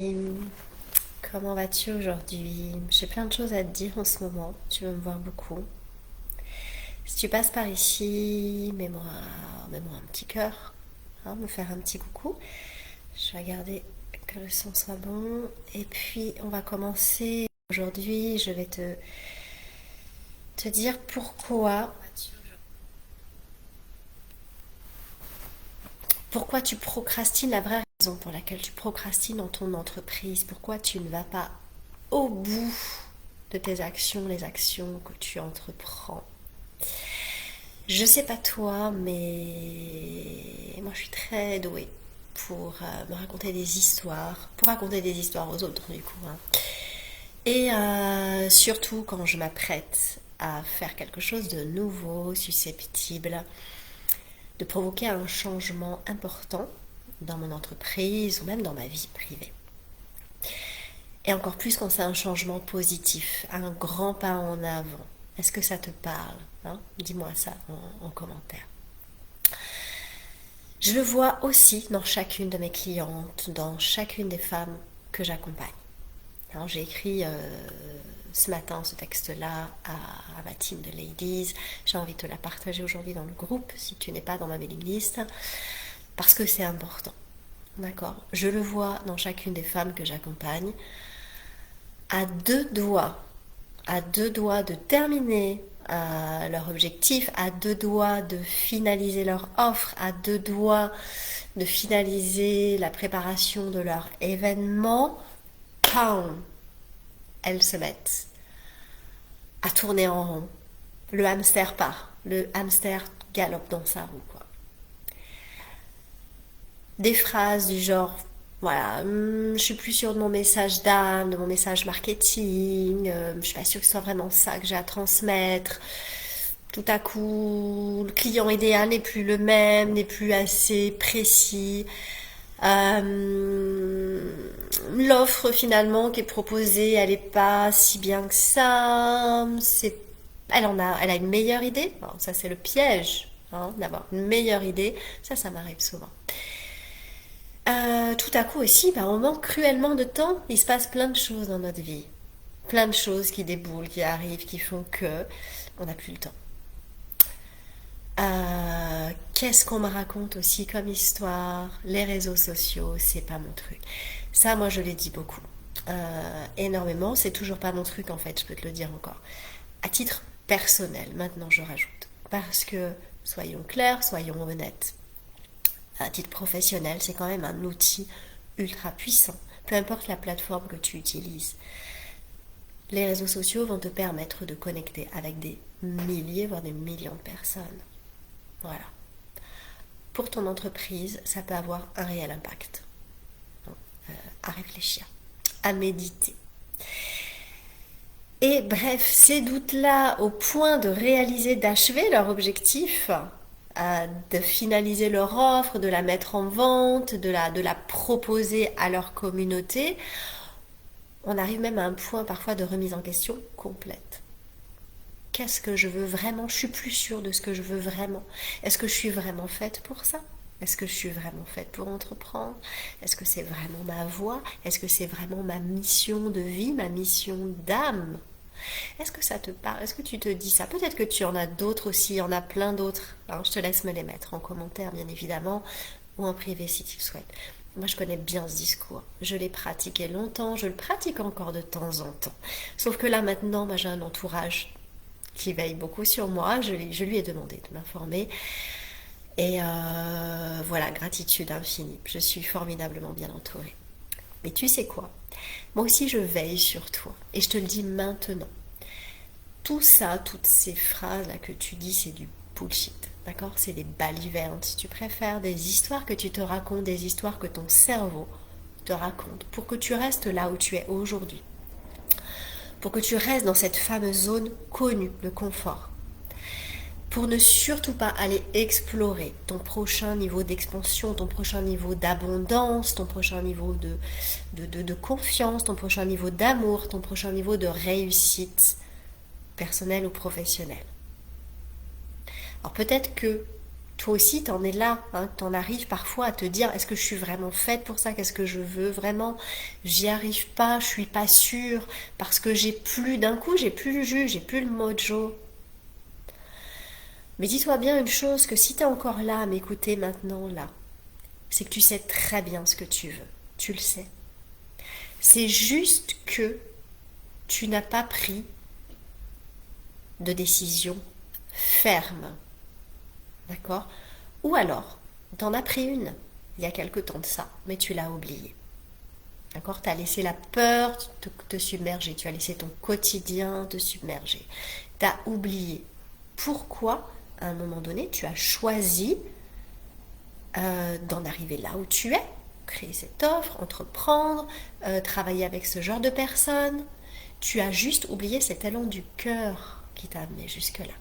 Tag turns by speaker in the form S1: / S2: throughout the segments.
S1: Comment vas-tu aujourd'hui? J'ai plein de choses à te dire en ce moment. Tu veux me voir beaucoup. Si tu passes par ici, mets-moi un petit cœur, hein, me faire un petit coucou. Je vais regarder que le son soit bon. Et puis, on va commencer. Aujourd'hui, je vais te dire pourquoi tu procrastines, la vraie raison pour laquelle tu procrastines dans ton entreprise. Pourquoi tu ne vas pas au bout de tes actions, les actions que tu entreprends. Je sais pas toi, mais moi je suis très douée pour me raconter des histoires, pour raconter des histoires aux autres du coup, hein. Et surtout quand je m'apprête à faire quelque chose de nouveau, susceptible de provoquer un changement important dans mon entreprise ou même dans ma vie privée. Et encore plus quand c'est un changement positif, un grand pas en avant. Est-ce que ça te parle, hein? Dis-moi ça en commentaire. Je le vois aussi dans chacune de mes clientes, dans chacune des femmes que j'accompagne. Alors, j'ai écrit ce matin ce texte-là à ma team de ladies. J'ai envie de te la partager aujourd'hui dans le groupe si tu n'es pas dans ma mailing list, parce que c'est important. D'accord? Je le vois dans chacune des femmes que j'accompagne, à deux doigts de terminer leur objectif, à deux doigts de finaliser leur offre, à deux doigts de finaliser la préparation de leur événement, poum, elles se mettent à tourner en rond. Le hamster part, le hamster galope dans sa roue, quoi. Des phrases du genre, voilà, je suis plus sûre de mon message d'âme, de mon message marketing, je suis pas sûre que ce soit vraiment ça que j'ai à transmettre. Tout à coup, le client idéal n'est plus le même, n'est plus assez précis. L'offre finalement qui est proposée, elle n'est pas si bien que ça. Elle a une meilleure idée. Bon, ça c'est le piège, hein, d'avoir une meilleure idée. Ça m'arrive souvent. Tout à coup aussi, bah, on manque cruellement de temps. Il se passe plein de choses dans notre vie. Plein de choses qui déboulent, qui arrivent, qui font que on n'a plus le temps. Qu'est-ce qu'on me raconte aussi comme histoire? Les réseaux sociaux, c'est pas mon truc. Ça, moi, je l'ai dit beaucoup. Énormément. C'est toujours pas mon truc, en fait, je peux te le dire encore. À titre personnel, maintenant, je rajoute. Parce que, soyons clairs, soyons honnêtes. À titre professionnel, c'est quand même un outil ultra puissant. Peu importe la plateforme que tu utilises. Les réseaux sociaux vont te permettre de connecter avec des milliers, voire des millions de personnes. Voilà. Pour ton entreprise, ça peut avoir un réel impact. Donc, à réfléchir, à méditer. Et bref, ces doutes-là, au point de réaliser, d'achever leur objectif, de finaliser leur offre, de la mettre en vente, de la proposer à leur communauté, on arrive même à un point parfois de remise en question complète. Qu'est-ce que je veux vraiment? Je suis plus sûre de ce que je veux vraiment. Est-ce que je suis vraiment faite pour ça? Est-ce que je suis vraiment faite pour entreprendre? Est-ce que c'est vraiment ma voie? Est-ce que c'est vraiment ma mission de vie, ma mission d'âme? Est-ce que ça te parle? Est-ce que tu te dis ça? Peut-être que tu en as d'autres aussi, il y en a plein d'autres. Alors je te laisse me les mettre en commentaire, bien évidemment, ou en privé si tu le souhaites. Moi, je connais bien ce discours. Je l'ai pratiqué longtemps, je le pratique encore de temps en temps. Sauf que là, maintenant, moi, j'ai un entourage qui veille beaucoup sur moi. Je lui ai demandé de m'informer. Et voilà, gratitude infinie. Je suis formidablement bien entourée. Mais tu sais quoi? Moi aussi, je veille sur toi. Et je te le dis maintenant. Tout ça, toutes ces phrases-là que tu dis, c'est du bullshit. D'accord? C'est des balivernes, si tu préfères, des histoires que tu te racontes, des histoires que ton cerveau te raconte pour que tu restes là où tu es aujourd'hui. Pour que tu restes dans cette fameuse zone connue de confort. Pour ne surtout pas aller explorer ton prochain niveau d'expansion, ton prochain niveau d'abondance, ton prochain niveau de confiance, ton prochain niveau d'amour, ton prochain niveau de réussite personnelle ou professionnelle. Alors peut-être que toi aussi, t'en es là, hein, t'en arrives parfois à te dire, est-ce que je suis vraiment faite pour ça? Qu'est-ce que je veux vraiment? J'y arrive pas, je suis pas sûre, parce que d'un coup, j'ai plus le jus, j'ai plus le mojo. Mais dis-toi bien une chose, que si t'es encore là à m'écouter maintenant, là, c'est que tu sais très bien ce que tu veux. Tu le sais. C'est juste que tu n'as pas pris de décision ferme. D'accord? Ou alors, t'en as pris une il y a quelque temps de ça, mais tu l'as oubliée. D'accord? Tu as laissé la peur te submerger, tu as laissé ton quotidien te submerger. Tu as oublié pourquoi, à un moment donné, tu as choisi d'en arriver là où tu es, créer cette offre, entreprendre, travailler avec ce genre de personnes. Tu as juste oublié cet élan du cœur qui t'a amené jusque-là.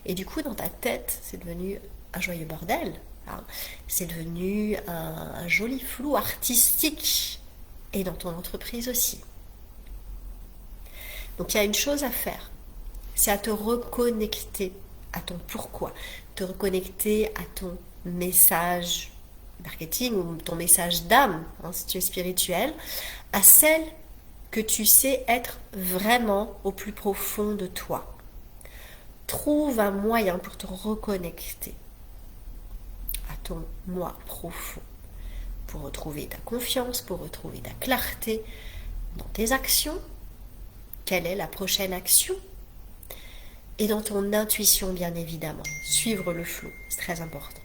S1: Et du coup, dans ta tête, c'est devenu un joyeux bordel. Hein. C'est devenu un joli flou artistique. Et dans ton entreprise aussi. Donc il y a une chose à faire. C'est à te reconnecter à ton pourquoi. Te reconnecter à ton message marketing ou ton message d'âme, hein, si tu es spirituel, à celle que tu sais être vraiment au plus profond de toi. Trouve un moyen pour te reconnecter à ton moi profond, pour retrouver ta confiance, pour retrouver ta clarté dans tes actions. Quelle est la prochaine action? Et dans ton intuition, bien évidemment. Suivre le flot, c'est très important.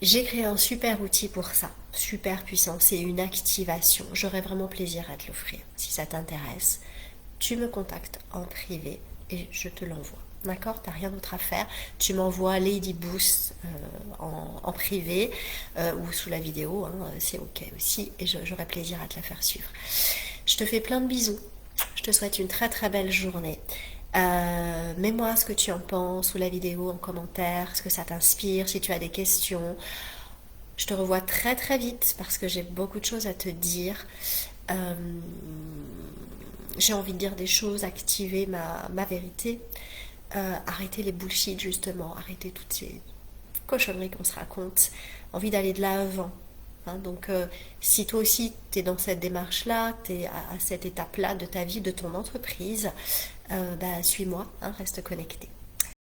S1: J'ai créé un super outil pour ça, super puissant, c'est une activation. J'aurais vraiment plaisir à te l'offrir. Si ça t'intéresse, tu me contactes en privé et je te l'envoie. D'accord? T'as rien d'autre à faire. Tu m'envoies Lady Boost en privé ou sous la vidéo, hein, c'est ok aussi, et j'aurai plaisir à te la faire suivre. Je te fais plein de bisous. Je te souhaite une très très belle journée. Mets-moi ce que tu en penses sous la vidéo en commentaire, ce que ça t'inspire, si tu as des questions. Je te revois très très vite parce que j'ai beaucoup de choses à te dire. J'ai envie de dire des choses, activer ma vérité. Arrêter les bullshit justement, arrêter toutes ces cochonneries qu'on se raconte. Envie d'aller de l'avant. Hein, donc si toi aussi tu es dans cette démarche-là, tu es à cette étape-là de ta vie, de ton entreprise, suis-moi, hein, reste connecté.